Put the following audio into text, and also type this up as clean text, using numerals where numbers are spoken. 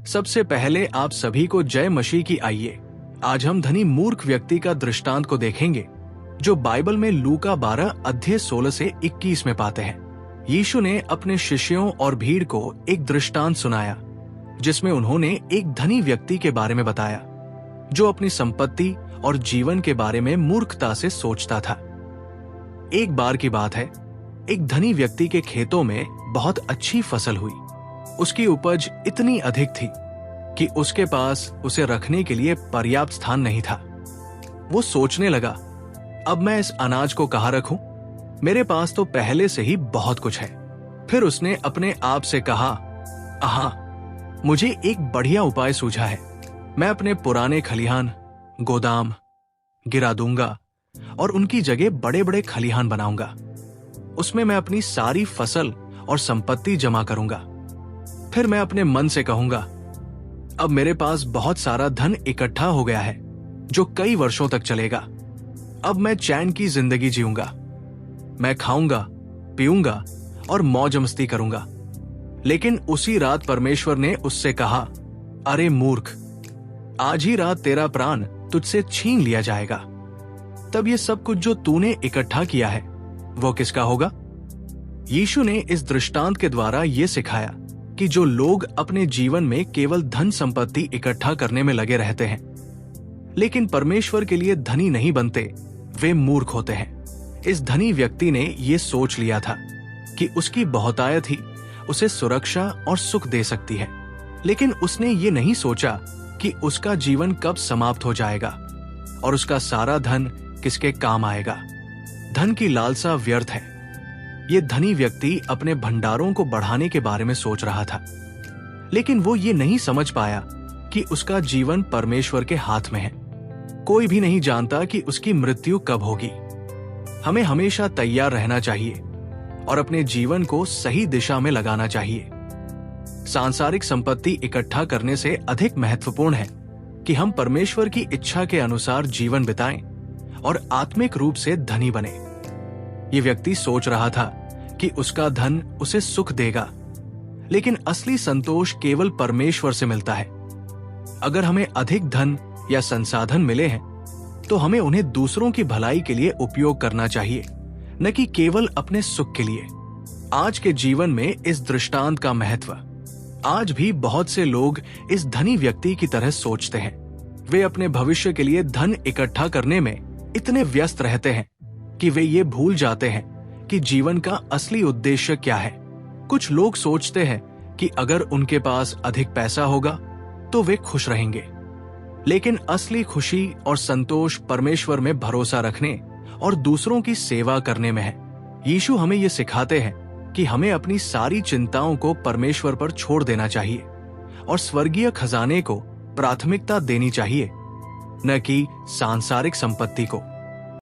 सबसे पहले आप सभी को जय मसीह की। आइए आज हम धनी मूर्ख व्यक्ति का दृष्टांत को देखेंगे जो बाइबल में लूका 12 अध्याय 16 से 21 में पाते हैं। यीशु ने अपने शिष्यों और भीड़ को एक दृष्टांत सुनाया जिसमें उन्होंने एक धनी व्यक्ति के बारे में बताया जो अपनी संपत्ति और जीवन के बारे में मूर्खता से सोचता था। एक बार की बात है, एक धनी व्यक्ति के खेतों में बहुत अच्छी फसल हुई। उसकी उपज इतनी अधिक थी कि उसके पास उसे रखने के लिए पर्याप्त स्थान नहीं था। वो सोचने लगा, अब मैं इस अनाज को कहाँ रखूं? मेरे पास तो पहले से ही बहुत कुछ है। फिर उसने अपने आप से कहा, आहा, मुझे एक बढ़िया उपाय सूझा है। मैं अपने पुराने खलिहान, गोदाम गिरा दूंगा और उनकी जगह बड़े बड़े खलिहान बनाऊंगा। उसमें मैं अपनी सारी फसल और संपत्ति जमा करूंगा। फिर मैं अपने मन से कहूंगा, अब मेरे पास बहुत सारा धन इकट्ठा हो गया है जो कई वर्षों तक चलेगा। अब मैं चैन की जिंदगी जीऊंगा। मैं खाऊंगा, पीऊंगा और मौज मस्ती करूंगा। लेकिन उसी रात परमेश्वर ने उससे कहा, अरे मूर्ख, आज ही रात तेरा प्राण तुझसे छीन लिया जाएगा। तब ये सब कुछ जो तूने इकट्ठा किया है वो किसका होगा? यीशु ने इस दृष्टांत के द्वारा ये सिखाया कि जो लोग अपने जीवन में केवल धन संपत्ति इकट्ठा करने में लगे रहते हैं लेकिन परमेश्वर के लिए धनी नहीं बनते, वे मूर्ख होते हैं। इस धनी व्यक्ति ने ये सोच लिया था कि उसकी बहुतायत ही उसे सुरक्षा और सुख दे सकती है, लेकिन उसने ये नहीं सोचा कि उसका जीवन कब समाप्त हो जाएगा और उसका सारा धन किसके काम आएगा। धन की लालसा व्यर्थ है। ये धनी व्यक्ति अपने भंडारों को बढ़ाने के बारे में सोच रहा था, लेकिन वो ये नहीं समझ पाया कि उसका जीवन परमेश्वर के हाथ में है। कोई भी नहीं जानता कि उसकी मृत्यु कब होगी। हमें हमेशा तैयार रहना चाहिए और अपने जीवन को सही दिशा में लगाना चाहिए। सांसारिक संपत्ति इकट्ठा करने से अधिक महत्वपूर्ण है कि हम परमेश्वर की इच्छा के अनुसार जीवन बिताएं और आत्मिक रूप से धनी बने। ये व्यक्ति सोच रहा था कि उसका धन उसे सुख देगा, लेकिन असली संतोष केवल परमेश्वर से मिलता है। अगर हमें अधिक धन या संसाधन मिले हैं तो हमें उन्हें दूसरों की भलाई के लिए उपयोग करना चाहिए, न कि केवल अपने सुख के लिए। आज के जीवन में इस दृष्टांत का महत्व। आज भी बहुत से लोग इस धनी व्यक्ति की तरह सोचते हैं। वे अपने भविष्य के लिए धन इकट्ठा करने में इतने व्यस्त रहते हैं कि वे ये भूल जाते हैं कि जीवन का असली उद्देश्य क्या है। कुछ लोग सोचते हैं कि अगर उनके पास अधिक पैसा होगा तो वे खुश रहेंगे, लेकिन असली खुशी और संतोष परमेश्वर में भरोसा रखने और दूसरों की सेवा करने में है। यीशु हमें ये सिखाते हैं कि हमें अपनी सारी चिंताओं को परमेश्वर पर छोड़ देना चाहिए और स्वर्गीय खजाने को प्राथमिकता देनी चाहिए, न कि सांसारिक संपत्ति को।